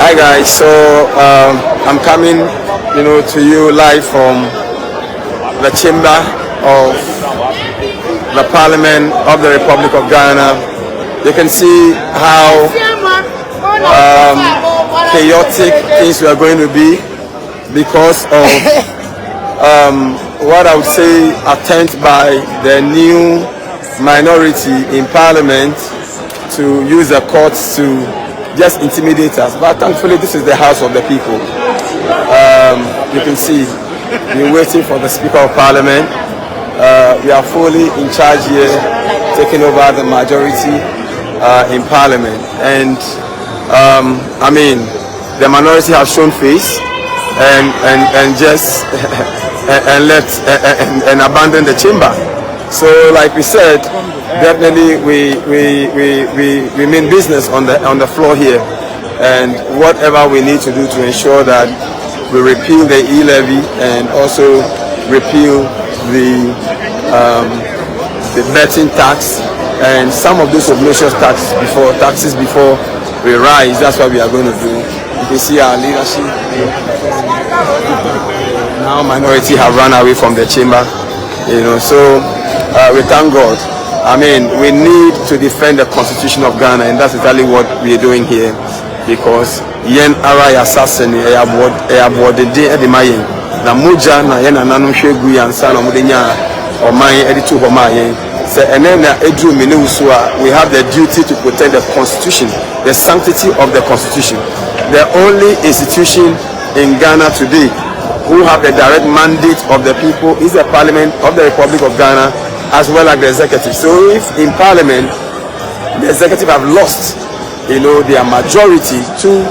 Hi guys, so I'm coming, to you live from the chamber of the Parliament of the Republic of Ghana. You can see how chaotic things are going to be because of what I would say attempt by the new minority in Parliament to use the courts to just intimidate us. But thankfully this is the House of the people. You can see we're waiting for the Speaker of Parliament. We are fully in charge here, taking over the majority in Parliament. And I mean, the minority has shown face and just and left and abandoned the chamber. So like we said, definitely we mean business on the floor here, and whatever we need to do to ensure that we repeal the e-levy and also repeal the betting tax and some of those obnoxious taxes before we rise. That's what we are going to do. You can see our leadership. Now minority have run away from the chamber, so we thank God. I mean, we need to defend the Constitution of Ghana, and that's exactly what we are doing here, because yen ara ya assassin the day at the mayen na muja na yen ananu hwegu yansa na mudenya oman editu homayen say enen na edu minusua. We have the duty to protect the Constitution, the sanctity of the Constitution. The only institution in Ghana today who have the direct mandate of the people is the Parliament of the Republic of Ghana, as well as the executive. So if in Parliament the executive have lost their majority to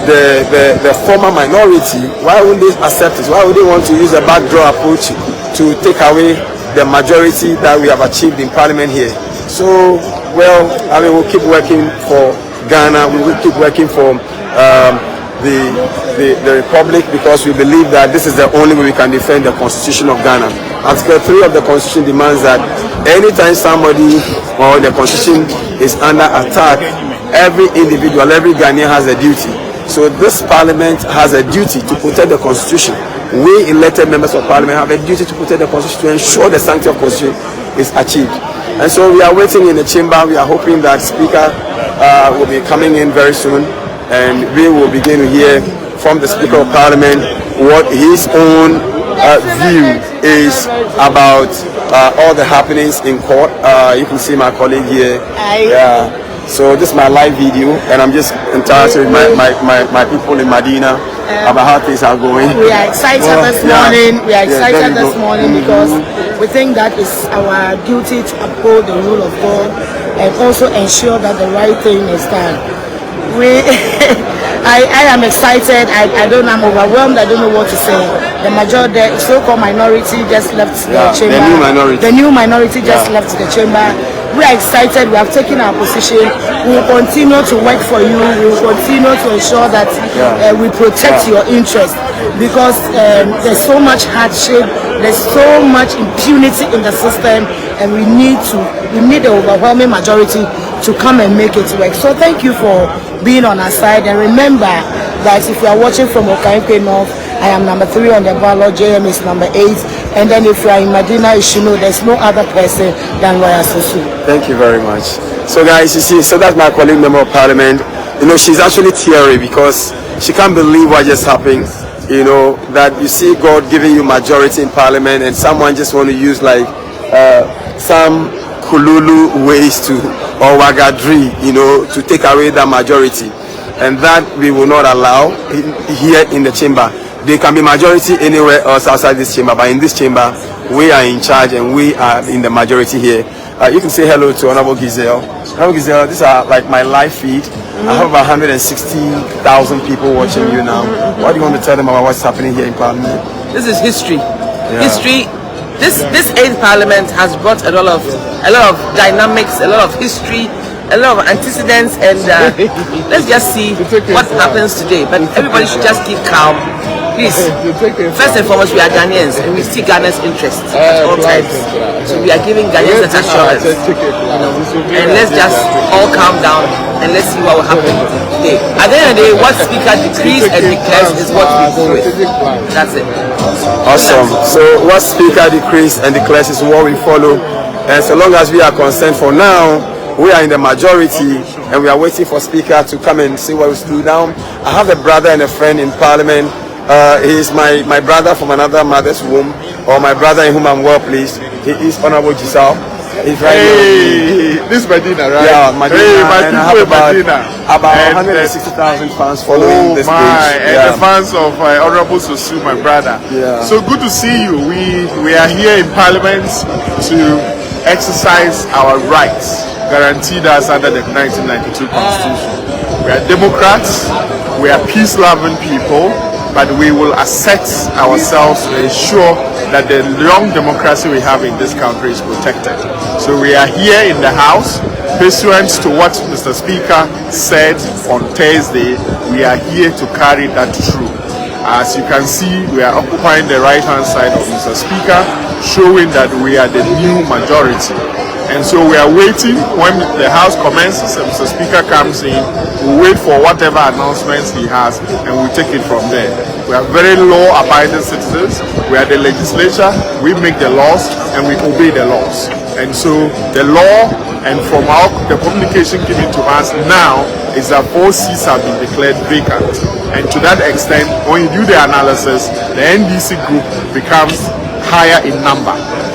the former minority, why would they accept it? Why would they want to use a backdoor approach to take away the majority that we have achieved in Parliament here? So, well, I mean, we'll keep working for Ghana. We will keep working for the Republic, because we believe that this is the only way we can defend the Constitution of Ghana. Article 3 of the Constitution demands that anytime somebody or the Constitution is under attack, every individual, every Ghanaian has a duty. So this Parliament has a duty to protect the Constitution. We elected members of Parliament have a duty to protect the Constitution, to ensure the sanctity of the Constitution is achieved. And so we are waiting in the chamber. We are hoping that Speaker will be coming in very soon, and we will begin to hear from the Speaker of Parliament what his own view is about all the happenings in court. You can see my colleague here. Yeah. So this is my live video, and I'm just interacting with my people in Medina about how things are going. We are excited this morning. We are excited this morning because we think that it's our duty to uphold the rule of God and also ensure that the right thing is done. I am excited. I don't know, I'm overwhelmed. I don't know what to say. The majority, the so-called minority just left the chamber. The new minority just left the chamber. We are excited. We have taken our position. We will continue to work for you. We will continue to ensure that we protect your interests, because there's so much hardship. There's so much impunity in the system, and we need the overwhelming majority to come and make it work. So thank you for being on our side, and remember that if you are watching from Kyei North, I am number 3 on the ballot, JM is number 8, and then if you are in Medina, you should know there's no other person than Lawyer Susu. Thank you very much. So guys, you see, so that's my colleague, member of Parliament. She's actually teary because she can't believe what just happened. That you see God giving you majority in Parliament, and someone just want to use like some Kululu ways to, or Wagadri, to take away that majority. And that we will not allow here in the chamber. There can be majority anywhere else outside this chamber, but in this chamber, we are in charge and we are in the majority here. You can say hello to Honorable Giselle. Honorable Giselle, these are like my live feed. I have about 160,000 people watching you now. What do you want to tell them about what's happening here in Parliament? This is history. History. This 8th Parliament has brought a lot of dynamics, a lot of history, a lot of antecedents, and let's just see what happens today. But everybody should just keep calm. Please, first and foremost, we are Ghanaians and we see Ghana's interests at all times. So we are giving Ghanaians that assurance. And let's just all calm down and let's see what will happen today. At the end of the day, what Speaker decrees and declares is what we go with. That's it. Awesome. So what Speaker decrees and declares is what we follow. And so long as we are concerned for now, we are in the majority and we are waiting for Speaker to come and see what we do now. I have a brother and a friend in Parliament. He is my brother from another mother's womb, or my brother in whom I'm well pleased. He is Honorable Giselle. He's right here. This Medina, right? Yeah, Medina. Hey, my and I have about 160,000 fans following this page. And the fans of Honorable Sosu, my brother. Yeah. So good to see you. We are here in Parliament to exercise our rights guaranteed us under the 1992 Constitution. We are Democrats. We are peace-loving people. But we will assert ourselves to ensure that the long democracy we have in this country is protected. So we are here in the House, pursuant to what Mr. Speaker said on Thursday. We are here to carry that through. As you can see, we are occupying the right-hand side of Mr. Speaker, showing that we are the new majority. And so we are waiting when the House commences and Mr. Speaker comes in. We'll wait for whatever announcements he has and we'll take it from there. We are very law-abiding citizens. We are the legislature. We make the laws and we obey the laws. And so the law and from the communication given to us now is that 4 seats have been declared vacant. And to that extent, when you do the analysis, the NDC group becomes higher in number.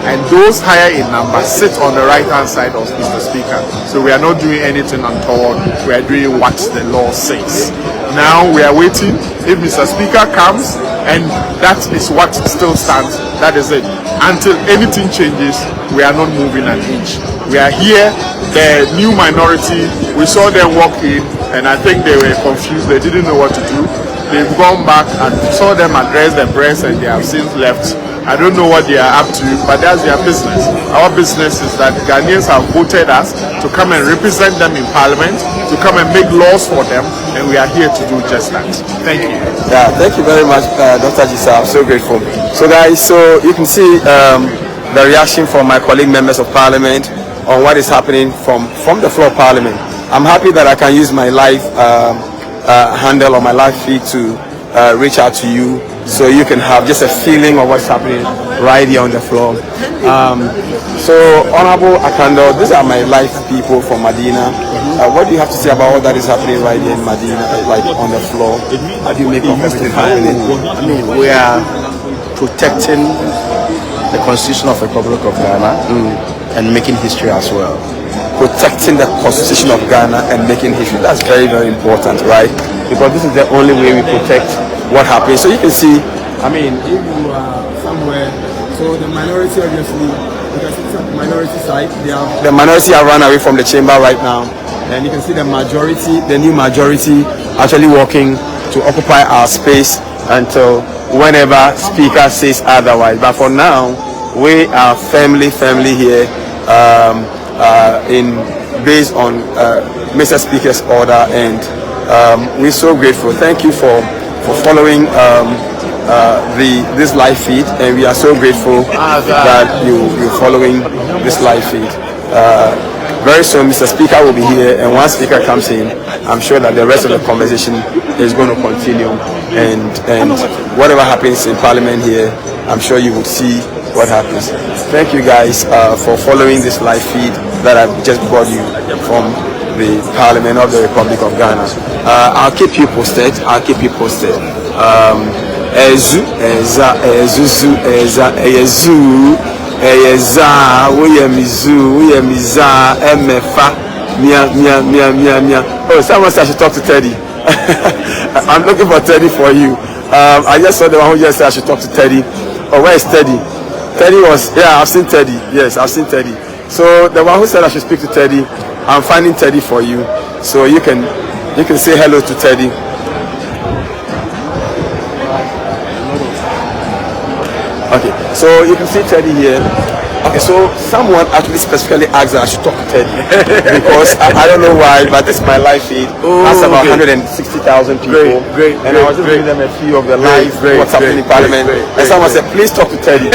And those higher in number sit on the right-hand side of Mr. Speaker. So we are not doing anything untoward. We are doing what the law says. Now we are waiting. If Mr. Speaker comes, and that is what still stands, that is it. Until anything changes, we are not moving an inch. We are here, the new minority, we saw them walk in, and I think they were confused. They didn't know what to do. They've gone back and saw them address the press, and they have since left. I don't know what they are up to, but that's their business. Our business is that Ghanaians have voted us to come and represent them in Parliament, to come and make laws for them, and we are here to do just that. Thank you. Yeah, thank you very much, Dr. Giselle. I'm so grateful. So guys, so you can see the reaction from my colleague members of Parliament on what is happening from the floor of Parliament. I'm happy that I can use my live handle or my live feed to reach out to you, so you can have just a feeling of what's happening right here on the floor. So Honorable Akando, these are my live people from Medina. What do you have to say about all that is happening right here in Medina, like on the floor? How do you make of everything happening? I mean, we are protecting the Constitution of the Republic of Ghana and making history as well. Protecting the Constitution of Ghana and making history. That's very, very important, right? Because this is the only way we protect what happens. So you can see, I mean, if you are somewhere, so the minority obviously, you can see the minority side, the minority have run away from the chamber right now. And you can see the majority, the new majority actually working to occupy our space until whenever Speaker says otherwise. But for now, we are firmly here based on Mr. Speaker's order, and we're so grateful. Thank you for following this live feed, and we are so grateful that you're following this live feed. Very soon Mr. Speaker will be here, and once Speaker comes in, I'm sure that the rest of the conversation is going to continue, and whatever happens in Parliament here, I'm sure you will see what happens. Thank you guys for following this live feed that I've just brought you from the Parliament of the Republic of Ghana. I'll keep you posted. Oh, someone said I should talk to Teddy. I'm looking for Teddy for you. I just saw the one who just said I should talk to Teddy. Oh, where is Teddy? Teddy was, yeah, I've seen Teddy. Yes, I've seen Teddy. So the one who said I should speak to Teddy, I'm finding Teddy for you. So you can say hello to Teddy. Okay, so you can see Teddy here. Okay, so someone actually specifically asked that I should talk to Teddy because I don't know why, but this is my live feed. That's about 160,000 people. Great. And I was just giving them a few of the live what's happening in Parliament. And someone said, please talk to Teddy.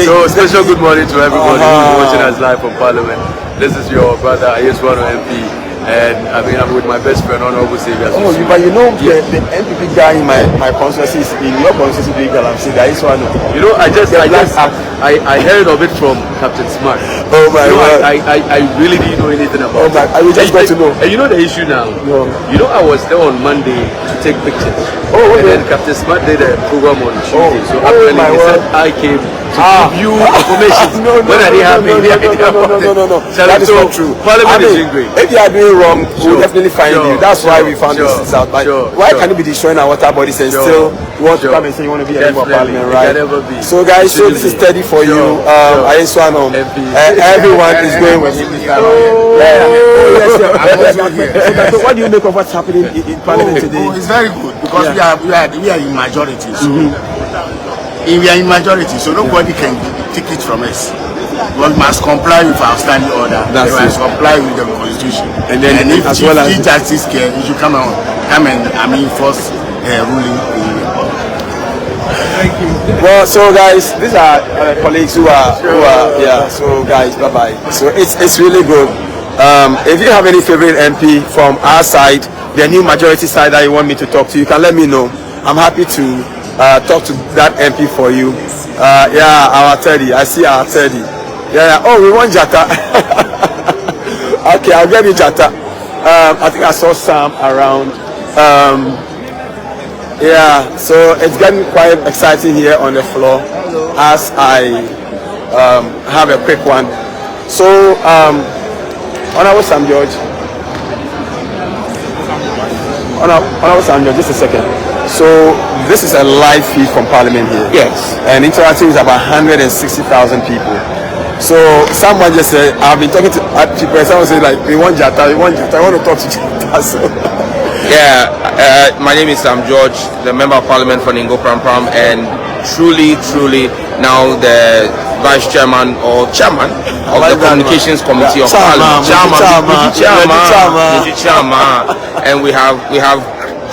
So special good morning to everybody who's watching us live from Parliament. This is your brother Ayeswano MP. And I mean, I'm with my best friend, Honorable Savior. Oh, but you know, the NPP guy in my constituency is in your constituency, I'm saying that is one. You know, I heard of it from Captain Smart. Oh my God. I really didn't know anything about it. I just got to know. And you know the issue now? No. You know, I was there on Monday to take pictures. Oh, okay. And then Captain Smart did a program on Tuesday. So apparently he said I came to give you information when I didn't have any idea about it. No. That is not true. Parliament is doing great. If you are doing wrong, we'll definitely find you. That's why we found this out. But why can you be destroying our water bodies and still want to come and say you want to be a member of Parliament, right? So guys, so this is Teddy for you. Ayeswano. Everyone is going with him. So what do you make of what's happening in Parliament today? It's very good because we are in majority. So we are in majority, so nobody can take it from us. We must comply with our standing order. We must comply with the constitution. And if justice can, you should come and enforce ruling. Thank you. Well, so guys, these are colleagues who are So guys, bye bye. So it's really good. If you have any favorite MP from our side, the new majority side that you want me to talk to, you can let me know. I'm happy to talk to that MP for you. Our Teddy. I see our Teddy. Oh, we want Jata. Okay, I'll get you Jata. I think I saw Sam around. So it's getting quite exciting here on the floor as I have a quick one. So, Honorable Sam George. Honorable Sam George, just a second. So this is a live feed from Parliament here. Yes. And interacting with about 160,000 people. So someone just said, I've been talking to people, and someone said like, we want Jata, I want to talk to Jata. So. My name is Sam George, the Member of Parliament for Ningo Pram Pram, and truly now the Vice Chairman or Chairman of the Communications Committee of Parliament. Chairman. And we have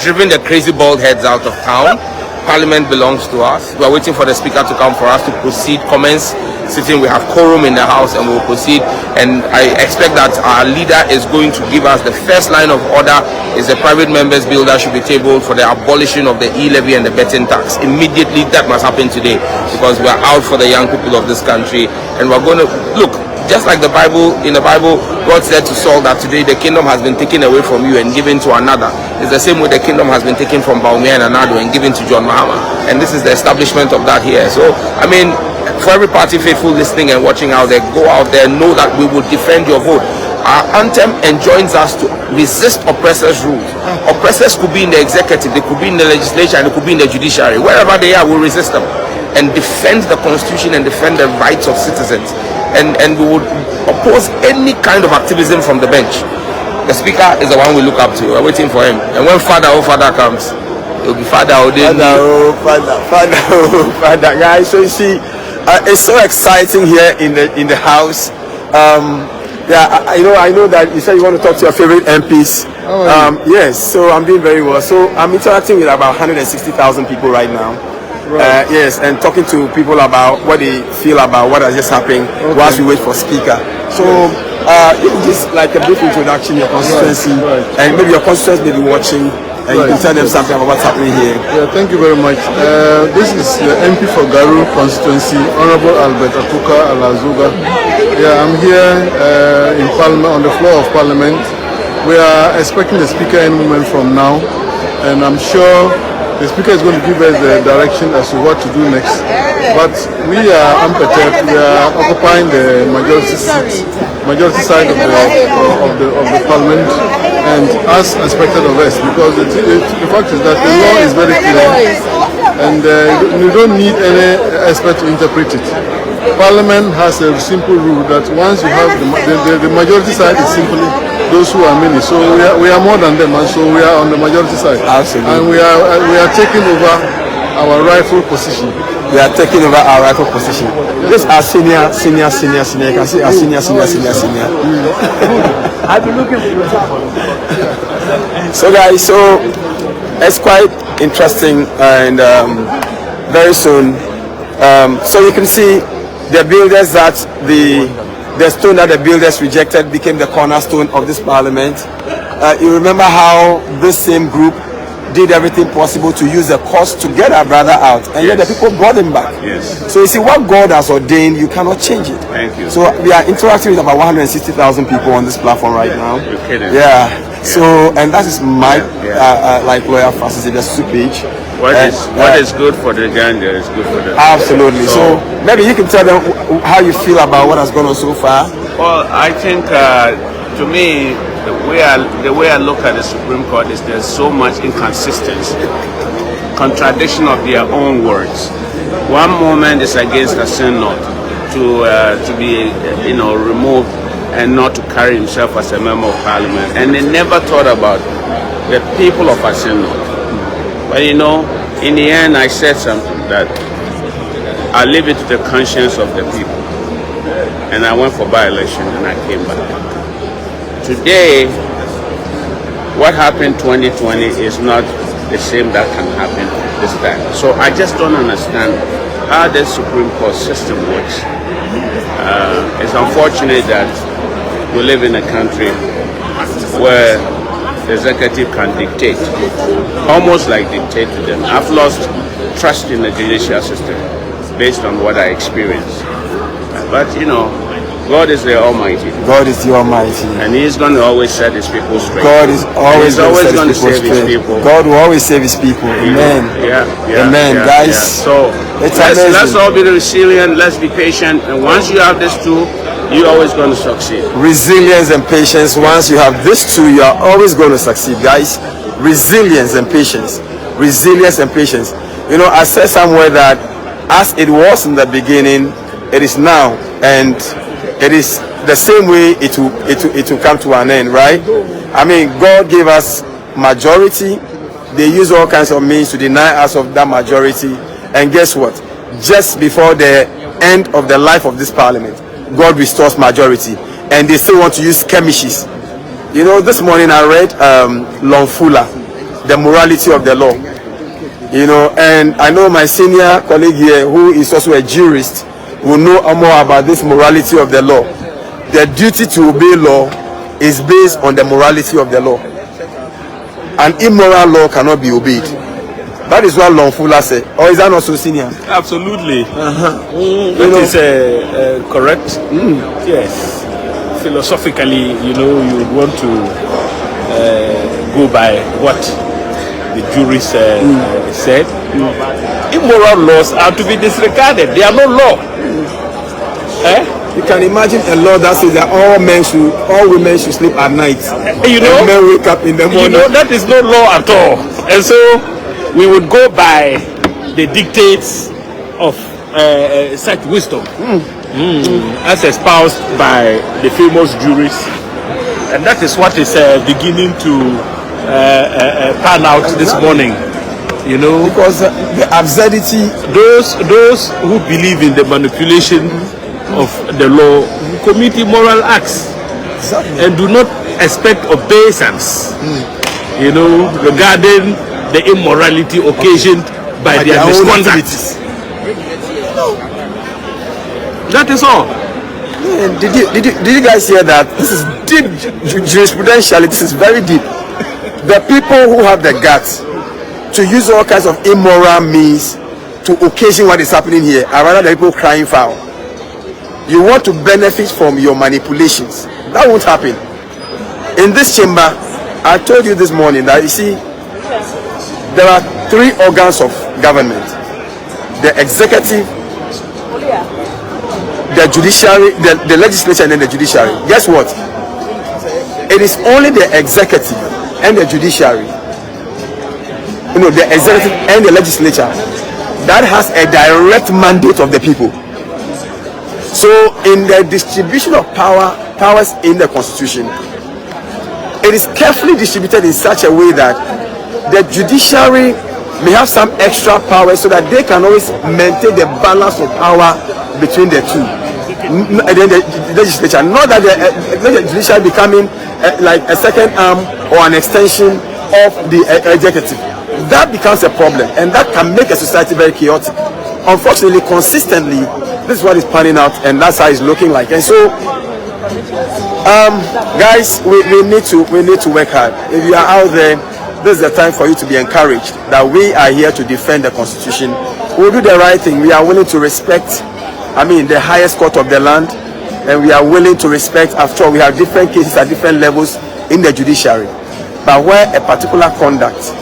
driven the crazy bald heads out of town. Parliament belongs to us. We are waiting for the Speaker to come for us to proceed. Comments sitting. We have quorum in the House and we will proceed. And I expect that our leader is going to give us the first line of order is the private members bill that should be tabled for the abolition of the e-levy and the betting tax. Immediately that must happen today because we are out for the young people of this country and we're going to look. Just like in the Bible, God said to Saul that today the kingdom has been taken away from you and given to another. It's the same way the kingdom has been taken from Baumia and Anado and given to John Mahama. And this is the establishment of that here. So, I mean, for every party faithful listening and watching out there, go out there, know that we will defend your vote. Our anthem enjoins us to resist oppressors' rules. Oppressors could be in the executive, they could be in the legislature, and they could be in the judiciary. Wherever they are, we'll resist them and defend the constitution and defend the rights of citizens. And we would oppose any kind of activism from the bench. The Speaker is the one we look up to. We're waiting for him. And when Father comes, it will be Father. Father, guys. So you see, it's so exciting here in the House. I know that you said you want to talk to your favorite MPs. Yes, so I'm doing very well. So I'm interacting with about 160,000 people right now. Right. Yes, and talking to people about what they feel about what has just happened whilst we wait for Speaker. So, just like a brief introduction, your constituency, and maybe your constituents may be watching, and you can tell them something about what's happening here. Yeah, thank you very much. This is the MP for Garu constituency, Honorable Albert Akuka Alazuga. Yeah, I'm here in Parliament, on the floor of Parliament. We are expecting the Speaker any moment from now, and I'm sure the Speaker is going to give us the direction as to what to do next. But we are unperturbed. We are occupying the majority side of the Parliament, and as expected of us, because the fact is that the law is very clear, and you don't need any expert to interpret it. Parliament has a simple rule that once you have the majority side is simply those who are many. So we are more than them, and so we are on the majority side. Absolutely. And we are taking over our rightful position. we are taking over our rightful position. This is our senior. You can see our senior. I've been looking for you. So guys, it's quite interesting, and very soon, so you can see the builders that the stone that the builders rejected became the cornerstone of this parliament. You remember how this same group did everything possible to use the cost to get our brother out, and yet the people brought him back. Yes. So you see, what God has ordained, you cannot change it. Thank you. So we are interacting with about 160,000 people on this platform right now. You're kidding. Yeah. So, and that is my like lawyer Francis Ibesu's page. What is good for the Ganja is good for the absolutely. So maybe you can tell them how you feel about what has gone on so far. Well, I think to me, the way I look at the Supreme Court is there's so much inconsistency, contradiction of their own words. One moment is against a synod to be removed and not to carry himself as a member of parliament, and they never thought about the people of a synod. But in the end, I said something that I leave it to the conscience of the people, and I went for by-election and I came back. Today, what happened 2020 is not the same that can happen this time. So I just don't understand how the Supreme Court system works. It's unfortunate that we live in a country where the executive can dictate, almost like dictate to them. I've lost trust in the judicial system based on what I experienced. But God is the Almighty. God is the Almighty. And He's going to always set His people straight. God is always going to save His people. God will always save His people. Amen. Amen. Guys, so let's all be resilient, let's be patient, and once you have this too, you're always going to succeed. Resilience and patience. Once you have this too, you are always going to succeed, guys. Resilience and patience. Resilience and patience. I said somewhere that as it was in the beginning, it is now, and it is the same way it will come to an end, right? I mean, God gave us majority. They use all kinds of means to deny us of that majority, and guess what? Just before the end of the life of this parliament, God restores majority, and they still want to use skirmishes. This morning I read Longfula, the morality of the law. And I know my senior colleague here, who is also a jurist, will know more about this morality of the law. The duty to obey law is based on the morality of the law. An immoral law cannot be obeyed. That is what Longfula said. Or is that not so, senior? Absolutely. That is correct. Yes. Philosophically, you would want to go by what the jurist said. Immoral laws are to be disregarded. They are no law. You can imagine a law that says that all women should sleep at night. And men wake up in the morning. That is no law at all. And so we would go by the dictates of such wisdom, as espoused by the famous jurists, and that is what is beginning to pan out this morning. Because the absurdity, those who believe in the manipulation of the law commit immoral acts and do not expect obeisance, regarding the immorality occasioned by their misconduct. That is all. Man, did you guys hear that? This is deep jurisprudentially. This is very deep. The people who have the guts to use all kinds of immoral means to occasion what is happening here are rather the people crying foul. You want to benefit from your manipulations. That won't happen. In this chamber, I told you this morning that, you see, there are three organs of government: the executive, the judiciary, the legislature, and then the judiciary. Guess what? It is only the executive and the judiciary, the executive and the legislature, that has a direct mandate of the people. So in the distribution of powers in the Constitution, it is carefully distributed in such a way that the judiciary may have some extra power so that they can always maintain the balance of power between the two. The legislature, not that the judiciary becoming like a second arm or an extension of the executive. That becomes a problem, and that can make a society very chaotic. Unfortunately, consistently, this is what is panning out, and that's how it's looking like. And so, guys, we need to work hard. If you are out there, this is the time for you to be encouraged that we are here to defend the Constitution. We'll do the right thing. We are willing to respect, the highest court of the land, and we are willing to respect. After all, we have different cases at different levels in the judiciary. But where a particular conduct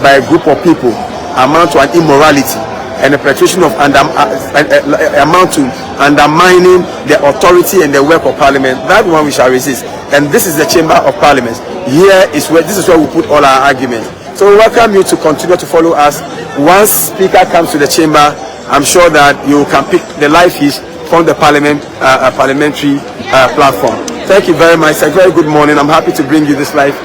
by a group of people amount to an immorality and a perpetration of amount to undermining the authority and the work of Parliament, that one we shall resist. And this is the Chamber of Parliament. This is where we put all our arguments. So we welcome you to continue to follow us. Once Speaker comes to the chamber, I'm sure that you can pick the live feed from the parliamentary platform. Thank you very much. A very good morning. I'm happy to bring you this live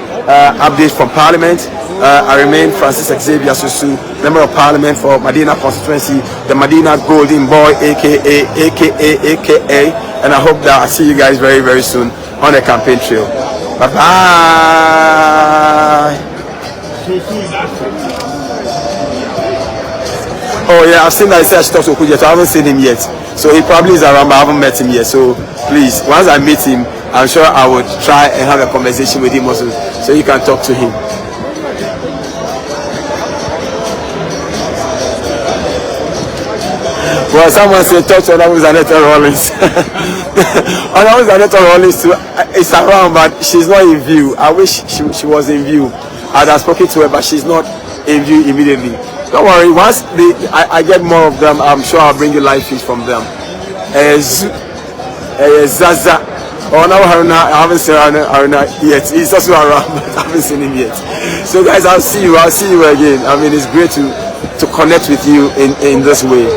update from Parliament. I remain Francis Xavier Susu, Member of Parliament for Medina constituency, the Medina Golden Boy, aka, and I hope that I see you guys very, very soon on the campaign trail. Bye bye. Oh yeah, I've seen that he said I should talk to Okujet. I haven't seen him yet, so he probably is around, but I haven't met him yet. So please, once I meet him, I'm sure I would try and have a conversation with him also, so you can talk to him. Well, someone said talk to Honorable Zanetta Rollins. Honorable Zanetta Rollins is around, but she's not in view. I wish she was in view. I'd have spoken to her, but she's not in view immediately. Don't worry, once I get more of them, I'm sure I'll bring you live feeds from them. Zaza. Oh, now I haven't seen Haruna yet. He's also around, but I haven't seen him yet. So guys, I'll see you again. It's great to connect with you in this way.